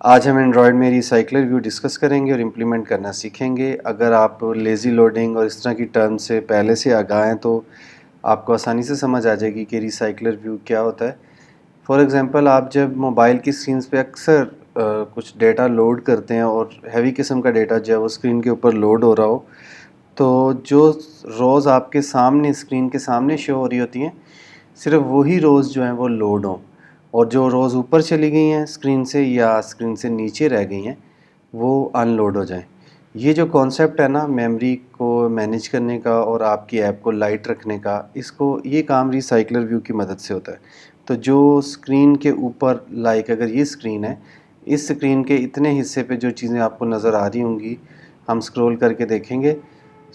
आज हम एंड्रॉयड में रिसाइकलर व्यू डिस्कस करेंगे और इम्प्लीमेंट करना सीखेंगे। अगर आप लेज़ी लोडिंग और इस तरह की टर्म से पहले से आगाह हैं तो आपको आसानी से समझ आ जाएगी कि रिसाइकलर व्यू क्या होता है। फॉर एग्ज़ाम्पल, आप जब मोबाइल की स्क्रीन पे अक्सर कुछ डेटा लोड करते हैं और हैवी किस्म का डेटा जब वो स्क्रीन के ऊपर लोड हो रहा हो, तो जो रोज़ आपके सामने स्क्रीन के सामने शो हो रही होती हैं, सिर्फ वही रोज़ जो हैं वो लोड हों, और जो रोज़ ऊपर चली गई हैं स्क्रीन से या स्क्रीन से नीचे रह गई हैं वो अनलोड हो जाएं। ये जो कॉन्सेप्ट है ना मेमोरी को मैनेज करने का और आपकी ऐप को लाइट रखने का, इसको ये काम रिसाइकलर व्यू की मदद से होता है। तो जो स्क्रीन के ऊपर, लाइक अगर ये स्क्रीन है, इस स्क्रीन के इतने हिस्से पे जो चीज़ें आपको नज़र आ रही होंगी, हम स्क्रॉल करके देखेंगे,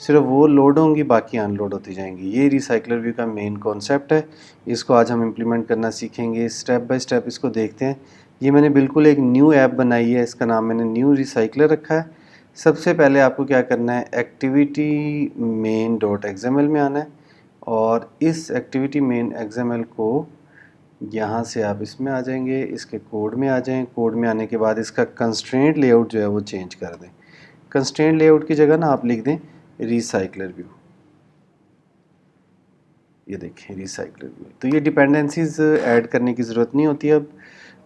सिर्फ वो लोड होंगी, बाकी अनलोड होती जाएंगी। ये रिसाइकलर व्यू का मेन कॉन्सेप्ट है। इसको आज हम इम्प्लीमेंट करना सीखेंगे, स्टेप बाय स्टेप इसको देखते हैं। ये मैंने बिल्कुल एक न्यू ऐप बनाई है, इसका नाम मैंने न्यू रिसाइकलर रखा है। सबसे पहले आपको क्या करना है, एक्टिविटी मेन डॉट एक्सएमएल में आना है और इस एक्टिविटी मेन एक्सएमएल को यहाँ से आप इसमें आ जाएंगे, इसके कोड में आ जाएं। कोड में आने के बाद इसका कंस्ट्रेंट लेआउट जो है वो चेंज कर दें। कंस्ट्रेंट लेआउट की जगह ना आप लिख दें रिसाइकलर व्यू। ये देखें रिसाइकलर व्यू। तो ये डिपेंडेंसीज ऐड करने की ज़रूरत नहीं होती। अब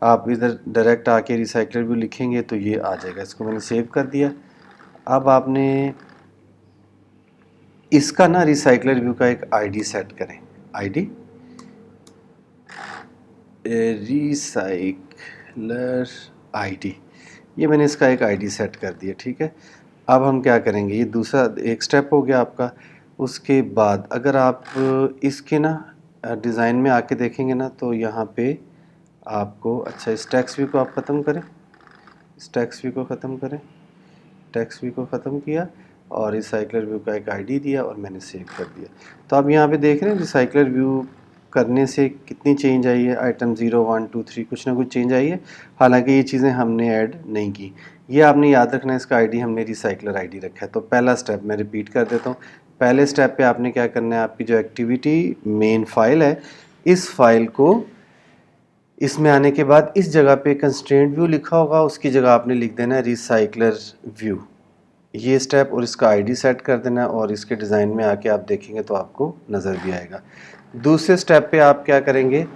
आप इधर डायरेक्ट आके रिसाइकलर व्यू लिखेंगे तो ये आ जाएगा। इसको मैंने सेव कर दिया। अब आपने इसका ना रिसाइकलर व्यू का एक आईडी सेट करें। आईडी रिसाइकलर आईडी, ये मैंने इसका एक आईडी सेट कर दिया। ठीक है, अब हम क्या करेंगे, ये दूसरा एक स्टेप हो गया आपका। उसके बाद अगर आप इसके ना डिज़ाइन में आके देखेंगे ना, तो यहाँ पे आपको, अच्छा इस टेक्स्ट व्यू को आप ख़त्म करें, इस टेक्स्ट व्यू को ख़त्म करें, टेक्स्ट व्यू को ख़त्म किया और रिसाइकलर व्यू का एक आईडी दिया और मैंने सेव कर दिया। तो आप यहाँ पे देख रहे हैं रिसाइकलर व्यू करने से कितनी चेंज आई है। आइटम 0 1 2 3 कुछ ना कुछ चेंज आई है, हालांकि ये चीज़ें हमने ऐड नहीं की। ये आपने याद रखना है, इसका आईडी हमने रिसाइकलर आईडी रखा है। तो पहला स्टेप मैं रिपीट कर देता हूँ। पहले स्टेप पे आपने क्या करना है, आपकी जो एक्टिविटी मेन फाइल है, इस फाइल को इसमें आने के बाद इस जगह पे कंस्ट्रेंट व्यू लिखा होगा, उसकी जगह आपने लिख देना है रिसाइकलर व्यू। ये स्टेप और इसका आईडी सेट कर देना है और इसके डिज़ाइन में आके आप देखेंगे तो आपको नज़र भी आएगा। दूसरे स्टेप पे आप क्या करेंगे,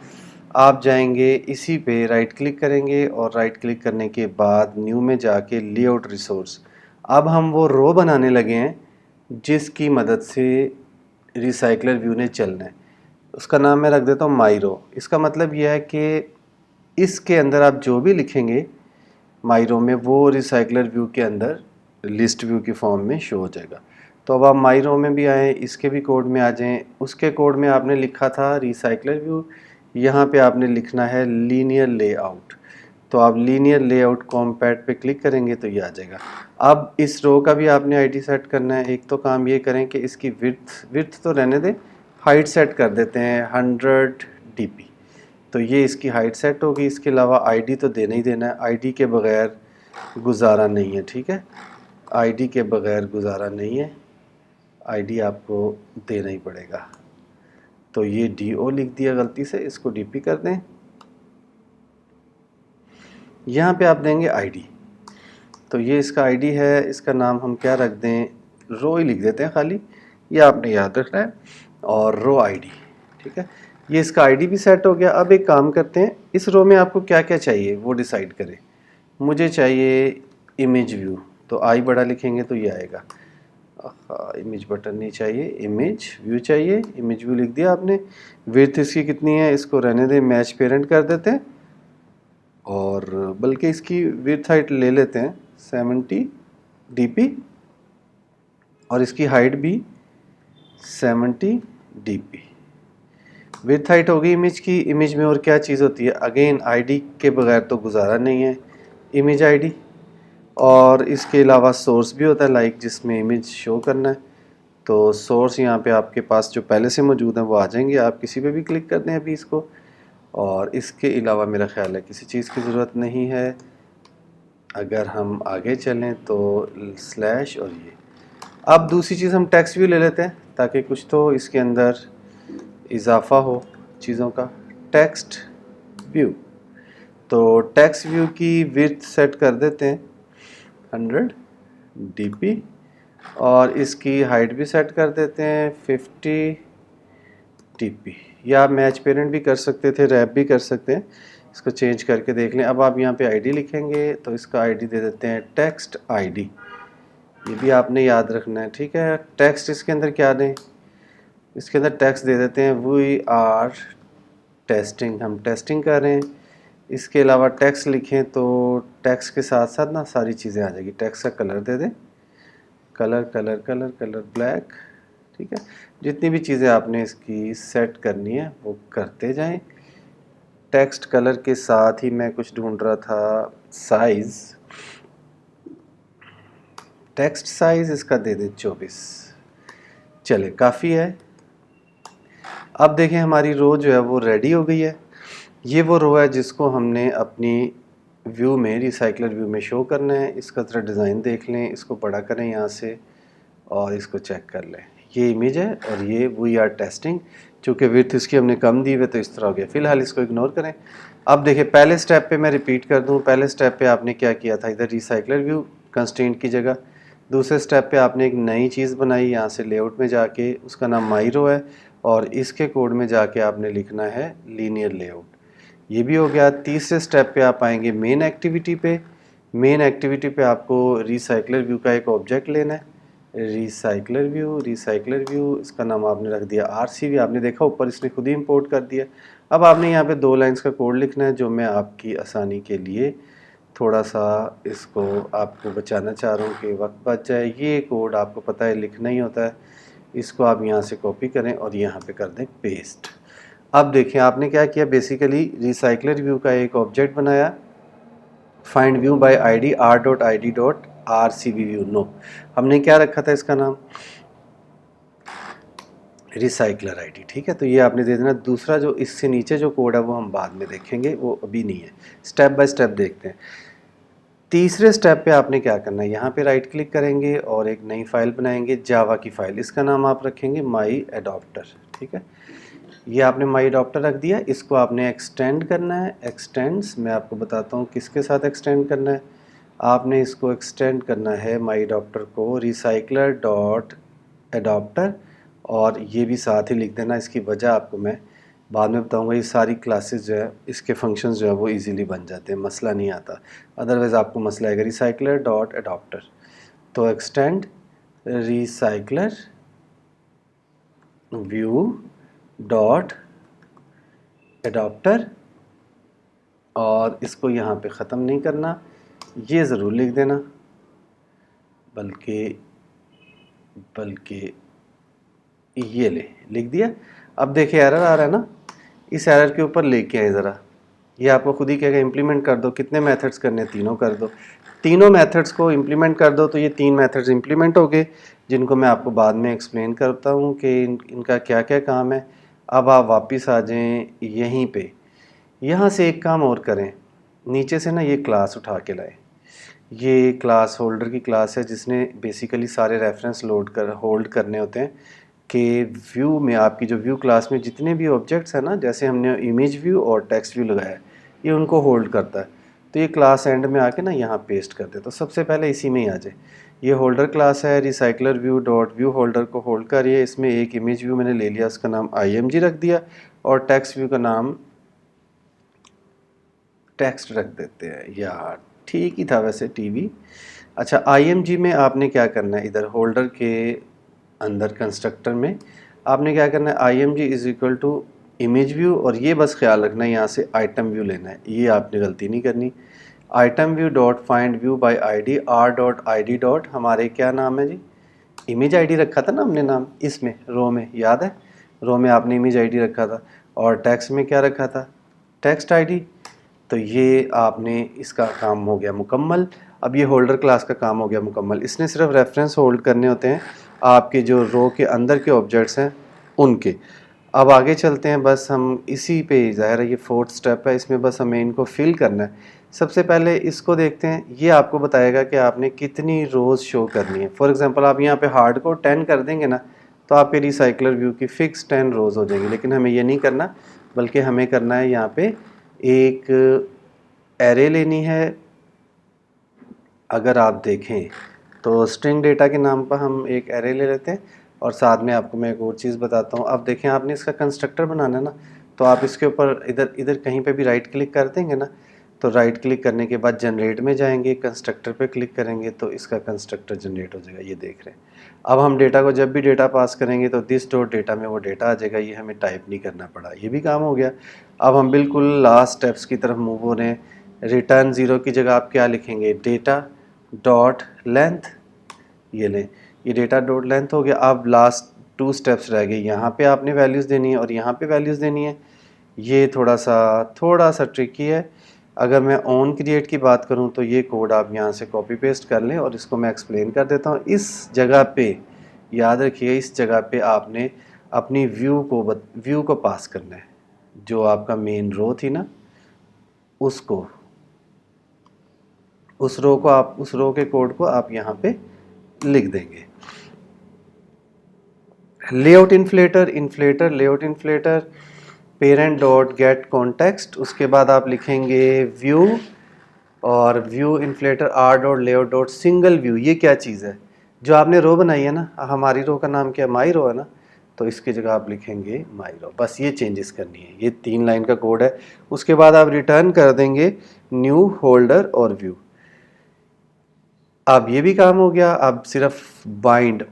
आप जाएंगे इसी पे राइट क्लिक करेंगे और राइट क्लिक करने के बाद न्यू में जाके लेआउट रिसोर्स। अब हम वो रो बनाने लगे हैं जिसकी मदद से रिसाइकलर व्यू ने चलना है। उसका नाम मैं रख देता हूँ माई रो। इसका मतलब यह है कि इसके अंदर आप जो भी लिखेंगे माई रो में, वो रिसाइकलर व्यू के अंदर लिस्ट व्यू की फॉर्म में शो हो जाएगा। तो अब आप माई रो में भी आएँ, इसके भी कोड में आ जाएं। उसके कोड में आपने लिखा था रिसाइकलर व्यू, यहाँ पे आपने लिखना है लीनियर लेआउट। तो आप लीनियर लेआउट कॉम्पैक्ट पे क्लिक करेंगे तो ये आ जाएगा। अब इस रो का भी आपने आईडी सेट करना है। एक तो काम ये करें कि इसकी विड्थ तो रहने दें, हाइट सेट कर देते हैं 100 dp। तो ये इसकी हाइट सेट होगी। इसके अलावा आईडी तो देना ही देना है, आईडी के बगैर गुजारा नहीं है। ठीक है, आईडी के बगैर गुजारा नहीं है, आईडी आपको देना ही पड़ेगा। तो ये DO लिख दिया गलती से, इसको DP कर दें। यहाँ पे आप देंगे आईडी। तो ये इसका आईडी है, इसका नाम हम क्या रख दें, रो ही लिख देते हैं खाली, ये आपने याद रखना है, और रो आईडी। ठीक है, ये इसका आईडी भी सेट हो गया। अब एक काम करते हैं, इस रो में आपको क्या क्या चाहिए वो डिसाइड करें। मुझे चाहिए इमेज व्यू, तो आई बड़ा लिखेंगे तो ये आएगा। इमेज बटन नहीं चाहिए, इमेज व्यू चाहिए। इमेज व्यू लिख दिया आपने। विड्थ इसकी कितनी है, इसको रहने दें, मैच पेरेंट कर देते हैं, और बल्कि इसकी विड्थ हाइट ले लेते हैं 70 dp और इसकी हाइट भी 70 dp। विड्थ हाइट हो गई इमेज की। इमेज में और क्या चीज़ होती है, अगेन आईडी के बगैर तो गुजारा नहीं है, इमेज आईडी। और इसके अलावा सोर्स भी होता है, लाइक जिसमें इमेज शो करना है। तो सोर्स यहाँ पे आपके पास जो पहले से मौजूद है वो आ जाएंगे, आप किसी पे भी क्लिक कर दें अभी इसको। और इसके अलावा मेरा ख्याल है किसी चीज़ की ज़रूरत नहीं है। अगर हम आगे चलें तो स्लैश और ये। अब दूसरी चीज़ हम टेक्स्ट व्यू ले लेते हैं ताकि कुछ तो इसके अंदर इजाफा हो चीज़ों का। टेक्स्ट व्यू, तो टेक्स्ट व्यू की विड्थ सेट कर देते हैं 100 dp और इसकी हाइट भी सेट कर देते हैं 50 dp। या आप मैच पेरेंट भी कर सकते थे, रैप भी कर सकते हैं। इसको चेंज करके देख लें। अब आप यहाँ पे आईडी लिखेंगे तो इसका आईडी दे देते हैं टेक्स्ट आईडी। ये भी आपने याद रखना है, ठीक है। टेक्स्ट इसके अंदर क्या दें, इसके अंदर टेक्स्ट दे देते हैं वी आर टेस्टिंग, हम टेस्टिंग कर रहे हैं। इसके अलावा टेक्स्ट लिखें तो टेक्स्ट के साथ साथ ना सारी चीज़ें आ जाएगी। टेक्स्ट का कलर दे दें, colour colour colour colour black, ठीक है। जितनी भी चीज़ें आपने इसकी सेट करनी है वो करते जाएं। टेक्स्ट कलर के साथ ही मैं कुछ ढूंढ रहा था, साइज़, टेक्स्ट साइज़ इसका दे दें 24। चले, काफ़ी है। अब देखें हमारी रो जो है वो रेडी हो गई है। ये वो रो है जिसको हमने अपनी व्यू में, रिसाइकलर व्यू में शो करना है। इसका तरह डिज़ाइन देख लें, इसको बड़ा करें यहाँ से और इसको चेक कर लें। ये इमेज है और ये वी आर टेस्टिंग। चूँकि विड्थ इसकी हमने कम दी हुई तो इस तरह हो गया। फ़िलहाल इसको इग्नोर करें। अब देखिए पहले स्टेप पे मैं रिपीट कर दूँ। पहले स्टेप पे आपने क्या किया था, इधर रिसाइकलर व्यू कंस्ट्रेंट की जगह। दूसरे स्टेप पे आपने एक नई चीज़ बनाई, यहाँ से लेआउट में जाके उसका नाम माई रो है और इसके कोड में जाके आपने लिखना है लीनियर लेआउट। ये भी हो गया। तीसरे स्टेप पे आप आएंगे मेन एक्टिविटी पे। मेन एक्टिविटी पे आपको रिसाइकलर व्यू का एक ऑब्जेक्ट लेना है, रिसाइकलर व्यू। रिसाइकलर व्यू इसका नाम आपने रख दिया RCV। आपने देखा ऊपर इसने खुद ही इंपोर्ट कर दिया। अब आपने यहाँ पे 2 लाइंस का कोड लिखना है, जो मैं आपकी आसानी के लिए थोड़ा सा इसको आपको बचाना चाह रहा हूँ कि वक्त बच जाए। ये कोड आपको पता है लिखना ही होता है। इसको आप यहाँ से कॉपी करें और यहाँ पे कर दें पेस्ट। अब देखें आपने क्या किया, बेसिकली रिसाइकलर व्यू का एक ऑब्जेक्ट बनाया, find view by ID r.id.rcv view. No, हमने क्या रखा था इसका नाम, रिसाइकलर आईडी, ठीक है। तो ये आपने दे देना। दूसरा जो इससे नीचे जो कोड है वो हम बाद में देखेंगे, वो अभी नहीं है। स्टेप बाय स्टेप देखते हैं। तीसरे स्टेप पे आपने क्या करना है, यहाँ पे राइट क्लिक करेंगे और एक नई फाइल बनाएंगे, जावा की फाइल। इसका नाम आप रखेंगे माई एडॉप्टर, ठीक है। ये आपने माई एडॉप्टर रख दिया। इसको आपने एक्सटेंड करना है। एक्सटेंड्स मैं आपको बताता हूँ किसके साथ एक्सटेंड करना है। आपने इसको एक्सटेंड करना है माई एडॉप्टर को रिसाइकलर डॉट एडॉप्टर, और ये भी साथ ही लिख देना। इसकी वजह आपको मैं बाद में बताऊंगा। ये सारी क्लासेस जो है, इसके फंक्शंस जो है वो इजीली बन जाते हैं, मसला नहीं आता। अदरवाइज़ आपको मसला आएगा। रिसाइकलर डॉट एडॉप्टर, तो extend recycler view dot adapter, और इसको यहाँ पे ख़त्म नहीं करना, ये ज़रूर लिख देना, बल्कि ये लिख दिया। अब देखिए एरर आ रहा है ना, इस एरर के ऊपर लेके आए ज़रा। ये आपको खुद ही कहेगा इम्प्लीमेंट कर दो। कितने मेथड्स करने, तीनों कर दो। तीनों मेथड्स को इम्प्लीमेंट कर दो। तो ये 3 मेथड्स इम्प्लीमेंट हो गए, जिनको मैं आपको बाद में एक्सप्लेन करता हूँ कि इनका क्या क्या काम है। अब आप वापस आ जाएं यहीं पे। यहाँ से एक काम और करें, नीचे से ना ये क्लास उठा के लाए। ये क्लास होल्डर की क्लास है, जिसने बेसिकली सारे रेफरेंस होल्ड करने होते हैं कि व्यू में, आपकी जो व्यू क्लास में जितने भी ऑब्जेक्ट्स हैं ना, जैसे हमने इमेज व्यू और टेक्स्ट व्यू लगाया है, ये उनको होल्ड करता है। तो ये क्लास एंड में आके ना यहाँ पेस्ट कर दे। तो सबसे पहले इसी में ही आ जाए। ये होल्डर क्लास है, recycler view dot view holder को होल्ड करिए। इसमें एक इमेज व्यू मैंने ले लिया, उसका नाम IMG रख दिया, और टेक्स्ट व्यू का नाम टेक्स्ट रख देते हैं। यार ठीक ही था वैसे, TV। अच्छा, IMG में आपने क्या करना है, इधर होल्डर के अंदर कंस्ट्रक्टर में आपने क्या करना है, IMG is equal to image view, और ये बस ख्याल रखना है यहाँ से आइटम व्यू लेना है। ये आपने गलती नहीं करनी। Item view dot find view bye ID r.id dot, हमारे क्या नाम है जी, इमेज ID रखा था ना हमने नाम, इसमें रो में, याद है, रो में आपने इमेज ID रखा था, और टेक्स्ट में क्या रखा था, टेक्स्ट ID। तो ये आपने, इसका काम हो गया मुकम्मल। अब ये होल्डर क्लास का काम हो गया मुकम्मल। इसने सिर्फ रेफरेंस होल्ड करने होते हैं आपके जो रो के अंदर के ऑब्जेक्ट्स हैं उनके। अब आगे चलते हैं, बस हम इसी पे, ज़ाहिर है ये 4th स्टेप है, इसमें बस हमें इनको फिल करना है। सबसे पहले इसको देखते हैं। ये आपको बताएगा कि आपने कितनी रोज़ शो करनी है। फॉर एग्जांपल आप यहाँ पे हार्ड को 10 कर देंगे ना, तो आपके रिसाइकलर व्यू की फ़िक्स 10 रोज़ हो जाएंगी। लेकिन हमें ये नहीं करना, बल्कि हमें करना है यहाँ पे एक एरे लेनी है, अगर आप देखें तो स्ट्रिंग डेटा के नाम पर हम एक एरे ले लेते हैं और साथ में आपको मैं एक और चीज़ बताता हूँ। अब देखें आपने इसका कंस्ट्रक्टर बनाना है ना, तो आप इसके ऊपर इधर इधर कहीं पे भी राइट क्लिक कर देंगे ना, तो राइट क्लिक करने के बाद जनरेट में जाएंगे, कंस्ट्रक्टर पे क्लिक करेंगे तो इसका कंस्ट्रक्टर जनरेट हो जाएगा, ये देख रहे हैं। अब हम डेटा को जब भी डेटा पास करेंगे तो दिस डॉट डेटा में वो डेटा आ जाएगा, ये हमें टाइप नहीं करना पड़ा, ये भी काम हो गया। अब हम बिल्कुल लास्ट स्टेप्स की तरफ मूव हो रहे हैं। रिटर्न ज़ीरो की जगह आप क्या लिखेंगे, डेटा डॉट लेंथ, ये लें, ये डेटा डॉट लेंथ हो गया। अब लास्ट 2 स्टेप्स रह गए, यहाँ पे आपने वैल्यूज़ देनी है और यहाँ पे वैल्यूज़ देनी है। ये थोड़ा सा ट्रिकी है। अगर मैं ऑन क्रिएट की बात करूँ तो ये कोड आप यहाँ से कॉपी पेस्ट कर लें और इसको मैं एक्सप्लेन कर देता हूँ। इस जगह पे याद रखिए, इस जगह पे आपने अपनी व्यू को पास करना है, जो आपका मेन रो थी ना, उसको, उस रो के कोड को आप यहाँ पे लिख देंगे। Layout inflator parent dot gate context, उसके बाद आप लिखेंगे व्यू और view inflator R dot layout dot single view. ये क्या चीज़ है, जो आपने रो बनाई है ना, हमारी रो का नाम क्या, माई रो है ना, तो इसकी जगह आप लिखेंगे माई रो। बस ये चेंजेस करनी है, ये 3 लाइन का कोड है। उसके बाद आप रिटर्न कर देंगे न्यू होल्डर और व्यू। अब ये भी काम हो गया। अब सिर्फ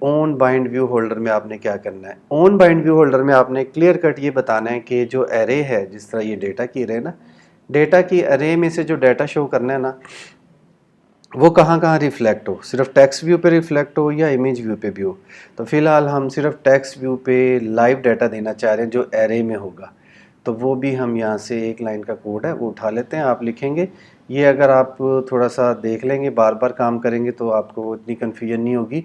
ऑन बाइंड व्यू होल्डर में आपने क्या करना है, ऑन बाइंड व्यू होल्डर में आपने क्लियर कट ये बताना है कि जो एरे है, जिस तरह ये डेटा की एरे ना, डेटा की एरे में से जो डाटा शो करना है ना, वो कहाँ कहाँ रिफ्लेक्ट हो, सिर्फ टेक्स्ट व्यू पे रिफ्लेक्ट हो या इमेज व्यू पे भी हो। तो फिलहाल हम सिर्फ टेक्स्ट व्यू पे लाइव डाटा देना चाह रहे हैं जो एरे में होगा, तो वो भी हम यहाँ से एक लाइन का कोड है वो उठा लेते हैं। आप लिखेंगे, ये अगर आप थोड़ा सा देख लेंगे, बार बार काम करेंगे तो आपको इतनी कन्फ्यूजन नहीं होगी।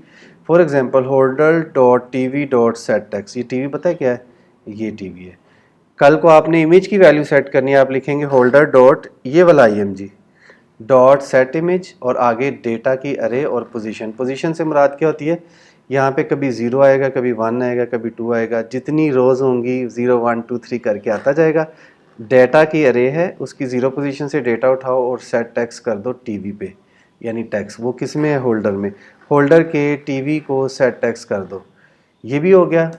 For example holder dot T V dot set text, ये टी वी पता है क्या है, ये टी वी है। कल को आपने इमेज की वैल्यू सेट करनी है, आप लिखेंगे होल्डर डॉट ये वाला IMG डॉट सेट इमेज और आगे डेटा की अरे और पोजीशन से मुराद क्या होती है, यहाँ पे कभी 0 आएगा, कभी 1 आएगा, कभी 2 आएगा, जितनी रोज़ होंगी 0 1 2 3 करके आता जाएगा। डेटा की अरे है, उसकी 0 पोजीशन से डेटा उठाओ और सेट टेक्स्ट कर दो टीवी पे, यानी टेक्स्ट वो किस में है, होल्डर में, होल्डर के टीवी को सेट टेक्स्ट कर दो। ये भी हो गया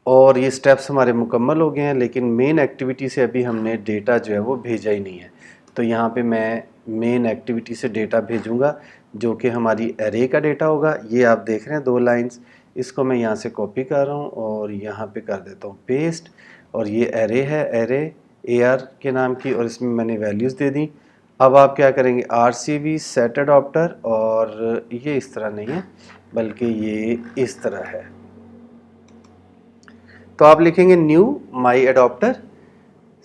और ये स्टेप्स हमारे मुकम्मल हो गए हैं। लेकिन मेन एक्टिविटी से अभी हमने डेटा जो है वो भेजा ही नहीं है, तो यहाँ पे मैं मेन एक्टिविटी से डेटा भेजूँगा जो कि हमारी एरे का डेटा होगा। ये आप देख रहे हैं 2 लाइंस, इसको मैं यहाँ से कॉपी कर रहा हूँ और यहाँ पे कर देता हूँ पेस्ट। और ये एरे है, एरे AR के नाम की, और इसमें मैंने वैल्यूज़ दे दी। अब आप क्या करेंगे, RCV सेट अडॉप्टर, और ये इस तरह नहीं है बल्कि ये इस तरह है, तो आप लिखेंगे knew my adopter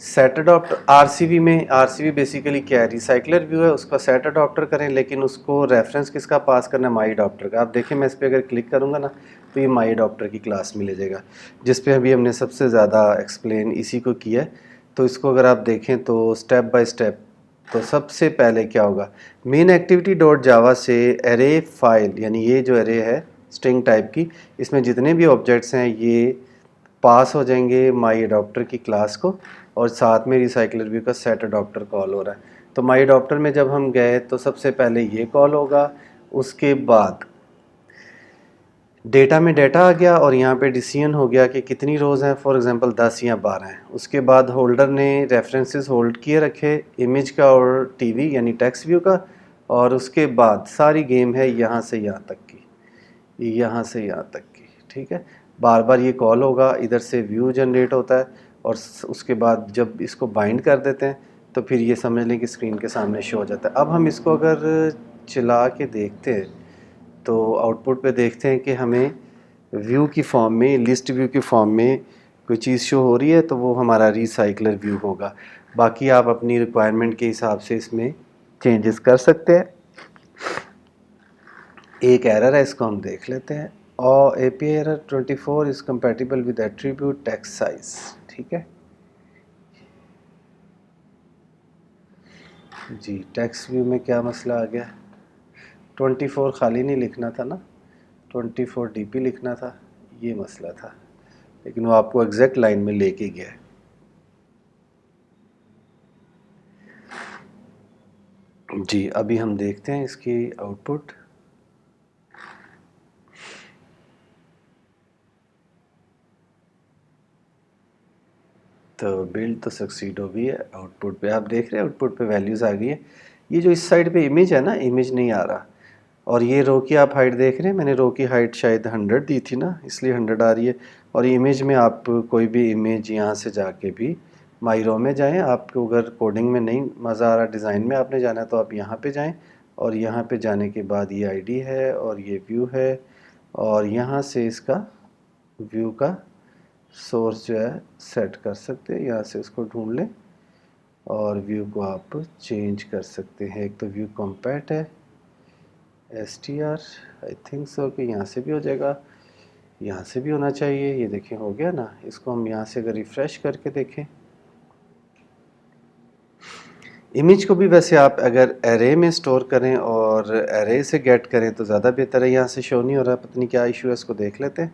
set adopter. RCV में, RCV बेसिकली क्या है, रिसाइकलर व्यू है, उसका सेट अडॉप्टर करें, लेकिन उसको रेफरेंस किसका पास करना है, माई अडॉप्टर का। आप देखें मैं इस पर अगर क्लिक करूँगा ना तो ये माई अडॉप्टर की क्लास में ले जाएगा, जिस पे अभी हमने सबसे ज़्यादा एक्सप्लेन इसी को किया है। तो इसको अगर आप देखें तो स्टेप बाय स्टेप, तो सबसे पहले क्या होगा, मेन एक्टिविटी डॉट जावा से एरे फाइल, यानी ये जो एरे है स्ट्रिंग टाइप की, इसमें जितने भी ऑब्जेक्ट्स हैं ये पास हो जाएंगे माई अडॉप्टर की क्लास को, और साथ में रिसाइकलर व्यू का सेट अडॉप्टर कॉल हो रहा है। तो माई अडॉप्टर में जब हम गए तो सबसे पहले ये कॉल होगा, उसके बाद डेटा में डेटा आ गया और यहाँ पे डिसीजन हो गया कि कितनी रोज़ हैं, फॉर एग्जांपल 10 या 12 हैं। उसके बाद होल्डर ने रेफरेंसेस होल्ड किए रखे, इमेज का और टीवी यानी टेक्स्ट व्यू का, और उसके बाद सारी गेम है यहाँ से यहाँ तक की, यहाँ से यहाँ तक की, ठीक है। बार बार ये कॉल होगा, इधर से व्यू जनरेट होता है और उसके बाद जब इसको बाइंड कर देते हैं तो फिर ये समझ लें कि स्क्रीन के सामने शो हो जाता है। अब हम इसको अगर चला के देखते हैं तो आउटपुट पे देखते हैं कि हमें व्यू की फॉर्म में, लिस्ट व्यू की फॉर्म में कोई चीज़ शो हो रही है, तो वो हमारा रिसाइकलर व्यू होगा। बाकी आप अपनी रिक्वायरमेंट के हिसाब से इसमें चेंजेस कर सकते हैं। एक एरर है, इसको हम देख लेते हैं, और API error 24 is compatible with attribute text size, ठीक है जी। टेक्स्ट व्यू में क्या मसला आ गया, 24 खाली नहीं लिखना था ना, 24 DP लिखना था, ये मसला था, लेकिन वो आपको एग्जैक्ट लाइन में लेके गया है। जी, अभी हम देखते हैं इसकी आउटपुट। तो बिल्ड तो सक्सीड हो गई है। आउटपुट पे आप देख रहे हैं, आउटपुट पे वैल्यूज़ आ गई है। ये जो इस साइड पे इमेज है ना, इमेज नहीं आ रहा। और ये रो की आप हाइट देख रहे हैं, मैंने रो की हाइट शायद 100 दी थी ना, इसलिए 100 आ रही है। और इमेज में आप कोई भी इमेज यहाँ से जाके भी माई रो में जाएं। आपको अगर कोडिंग में नहीं मज़ा आ रहा, डिज़ाइन में आपने जाना है, तो आप यहाँ पे जाएं। और यहाँ पे जाने के बाद ये आईडी है और ये व्यू है, और यहाँ से इसका व्यू का सोर्स जो है सेट कर सकते हैं। यहाँ से उसको ढूंढ लें और व्यू को आप चेंज कर सकते हैं। एक तो व्यू कॉम्पैक्ट है, str आई थिंक सो कि यहाँ से भी हो जाएगा, यहाँ से भी होना चाहिए। ये देखें हो गया ना। इसको हम यहाँ से अगर रिफ़्रेश करके देखें, इमेज को भी वैसे आप अगर एरे में स्टोर करें और एरे से गेट करें तो ज़्यादा बेहतर है। यहाँ से शो नहीं हो रहा, पता नहीं क्या इशू है, इसको देख लेते हैं।